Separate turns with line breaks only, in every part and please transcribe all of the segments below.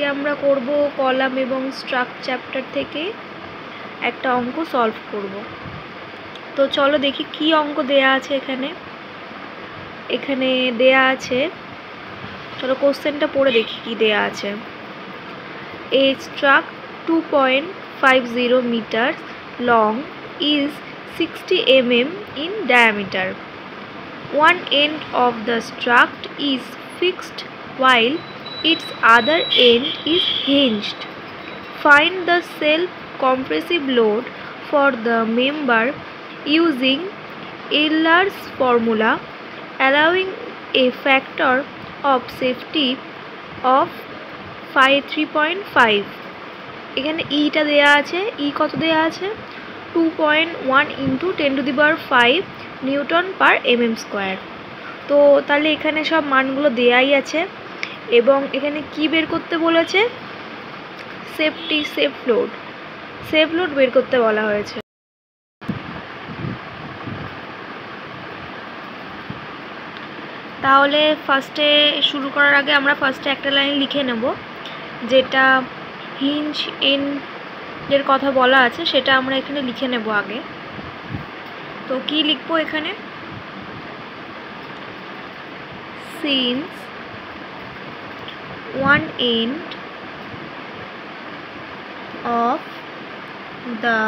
আজকে আমরা করব কলাম এবং স্ট্রাকচার চ্যাপ্টার থেকে একটা অঙ্ক সলভ করব। তো চলো দেখি কি অঙ্ক দেয়া আছে এখানে দেয়া আছে। চলো কোশ্চেনটা পড়ে দেখি কি দেয়া আছে। A struct 2.50 meters long is 60 mm in diameter. One end of the struct is fixed while its other end is hinged. Find the self-compressive load for the member using Euler's formula, allowing a factor of safety of 3.5. এখানে ইটা দেয়া আছে, কত দেয়া আছে 2.1 × 10⁵ Newton পার mm square. তো তাহলে এখানে সব মানগুলো দেয়াই আছে এবং এখানে কি বের করতে বলেছে, সেফ লোড বের করতে বলা হয়েছে। তাহলে ফার্স্টে শুরু করার আগে আমরা ফার্স্টে একটা লাইন লিখে নেব, যেটা হিঞ্জ এর কথা বলা আছে সেটা আমরা এখানে লিখে নেব আগে। তো কি লিখবো এখানে, since one end of the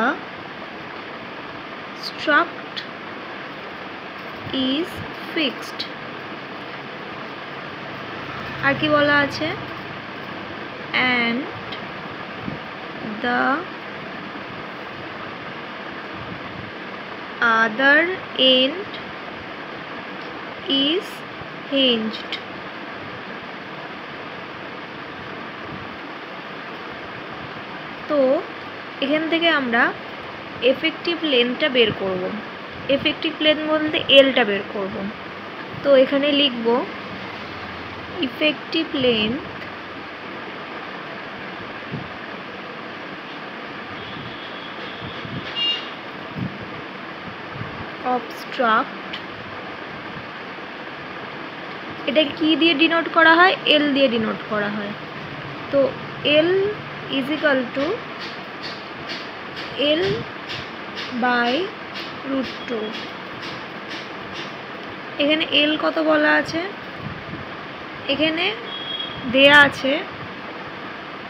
struct is fixed, আর কি বলা আছে, and the other end is hinged. তো এখান থেকে আমরা এফেক্টিভ লেন্থটা বের করব। এফেক্টিভ লেন্থ বলতে এলটা বের করব। তো এখানে লিখব ইফেক্টিভ লেন্থ অফ স্ট্রাক্ট, এটা কি দিয়ে ডিনোট করা হয়, এল দিয়ে ডিনোট করা হয়। তো এল ইজ ইকাল টু L/√2। এখানে এল কত বলা আছে, এখানে দেয়া আছে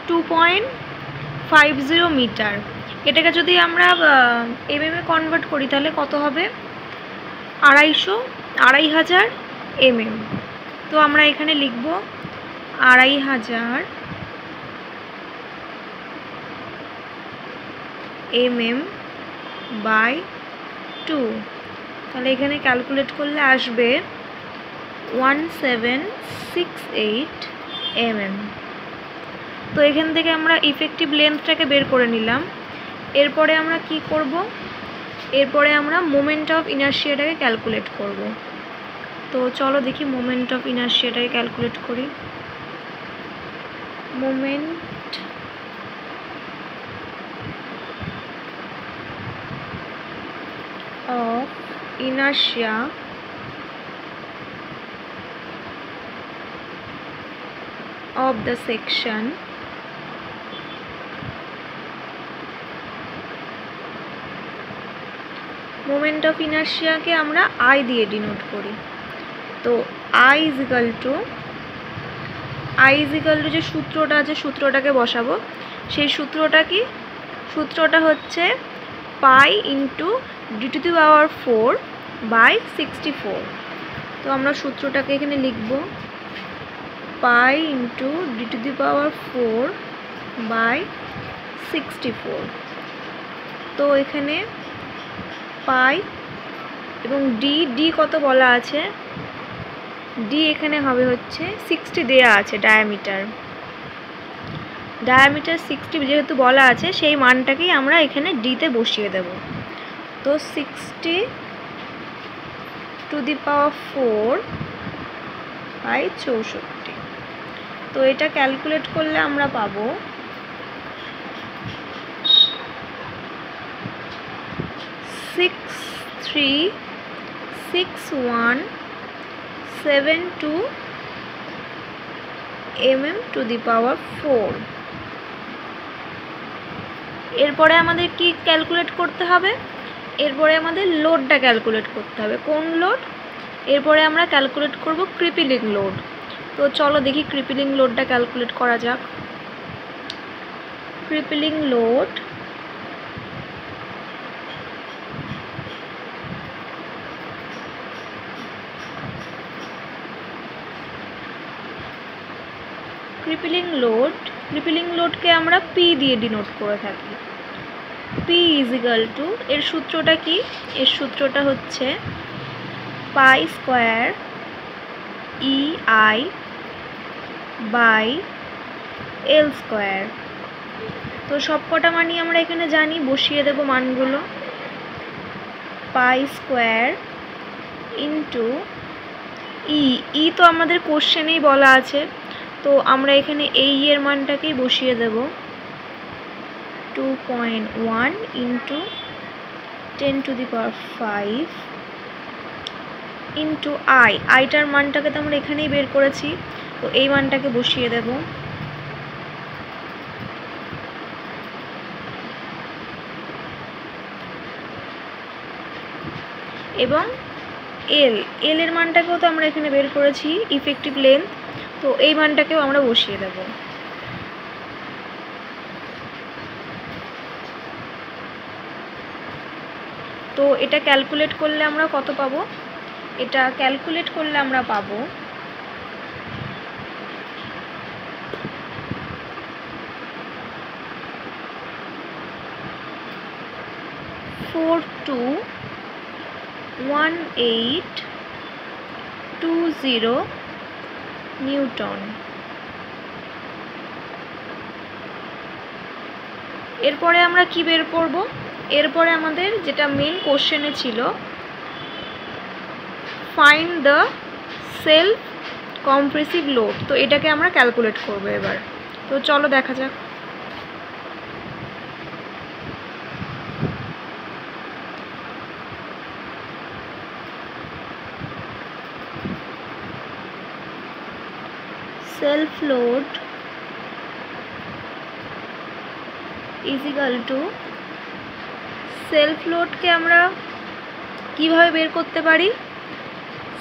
2.50 মিটার। এটাকে যদি আমরা এমএম এ কনভার্ট করি তাহলে কত হবে, 2,500 mm। তো আমরা এখানে লিখব 2,500 mm/2। তাহলে এখানে ক্যালকুলেট করলে আসবে 1768 mm। তো এখান থেকে আমরা ইফেক্টিভ লেন্থটাকে বের করে নিলাম। এরপরে আমরা কি করব, এরপরে আমরা মোমেন্ট অফ ইনার্শিয়াটাকে ক্যালকুলেট করব। তো চলো দেখি মোমেন্ট অফ ইনার্শিয়াটাকে ক্যালকুলেট করি। Moment of inertia of the section moment of ইনার্শিয়াকে আমরা আই দিয়ে ডিনোট করি। তো আই ইজ ইকাল টু যে সূত্রটা আছে সূত্রটাকে বসাবো। সেই সূত্রটা কি, সূত্রটা হচ্ছে পাই ইন্টু d⁴/64। তো আমরা সূত্রটাকে এখানে লিখব পাই ইন্টু d⁴/64। তো এখানে পাই এবং ডি কত বলা আছে, ডি এখানে হবে হচ্ছে 60 দেয়া আছে ডায়ামিটার 60 যেহেতু বলা আছে সেই মানটাকেই আমরা এখানে ডিতে বসিয়ে দেব। তো 60⁴/64। তো এটা ক্যালকুলেট করলে আমরা পাবো 636172 mm⁴। এরপরে আমাদের কি ক্যালকুলেট করতে হবে? এরপরে আমাদের লোডটা ক্যালকুলেট করতে হবে। কোন লোড? এরপরে আমরা ক্যালকুলেট করব ক্রিপিলিং লোড। তো চলো দেখি ক্রিপিলিং লোডটা ক্যালকুলেট করা যাক। ক্রিপিলিং লোড ক্রিপিলিং লোডকে আমরা পি দিয়ে ডিনোট করে থাকি। পি ইজিক্যাল টু, এর সূত্রটা কি? এর সূত্রটা হচ্ছে pi square E I by L square. তো সবকটা মানই আমরা এখানে জানি, বসিয়ে দেব মানগুলো। পাই স্কোয়ার ইন্টু ই তো আমাদের কোশ্চেনেই বলা আছে, তো আমরা এখানে এই এর মানটাকেই বসিয়ে দেব। 2.1 ইন্টু 10⁵ ইন্টু আইটার মানটাকে তো আমরা এখানেই বের করেছি, তো এই মানটাকে বসিয়ে দেব। এবং এল এর মানটাকেও তো আমরা এখানে বের করেছি, ইফেক্টিভ লেন্থ, তো এই মানটাকেও আমরা বসিয়ে দেব। তো এটা ক্যালকুলেট করলে আমরা কত পাবো? এটা ক্যালকুলেট করলে আমরা পাবো 421820 নিউটন। এরপরে আমরা কি বের করব? এরপরে আমাদের যেটা মেন কোশ্চেনে ছিল, find the self compressive load, তো এটাকে আমরা ক্যালকুলেট করব এবার। তো চলো দেখা যাক। Self load is equal to, self লোডকে আমরা কিভাবে বের করতে পারি?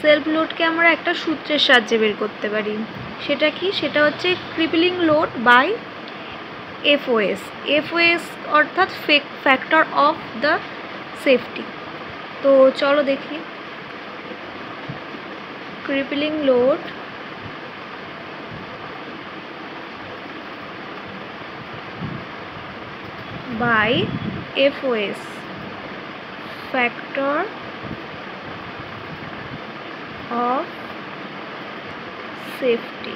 সেলফ লোডকে আমরা একটা সূত্রের সাহায্যে বের করতে পারি। সেটা কি? সেটা হচ্ছে ক্রিপলিং লোড বাই এফওএস। এফওএস অর্থাৎ ফ্যাক্টর অফ দ্য সেফটি। তো চলো দেখি। Crippling load by FOS, factor of safety.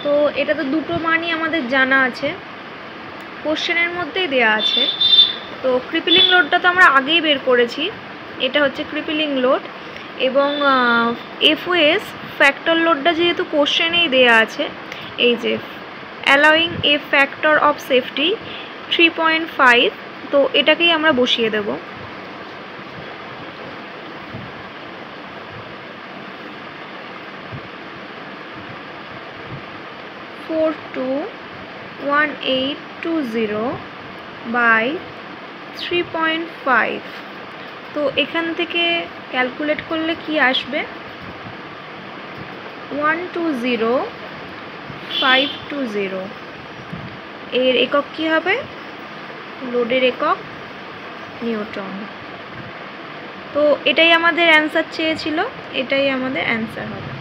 তো এটা তো দুটো মানই আমাদের জানা আছে, কোশ্চেনের মধ্যেই দেয়া আছে। তো ক্রিপলিং লোডটা তো আমরা আগেই বের করেছি, এটা হচ্ছে ক্রিপলিং লোড। এবং এফওএস ফ্যাক্টর লোডটা যেহেতু কোশ্চেনেই দেয়া আছে, এই যে allowing A factor of safety 3.5, তো এটাকেই আমরা বসিয়ে দেব। Four 421820 by 3.5। তো এখান থেকে ক্যালকুলেট করলে কি আসবে? 120520। এর একক কি হবে? লোডের একক নিউটন। তো এটাই আমাদের অ্যান্সার চেয়েছিল, এটাই আমাদের অ্যান্সার হবে।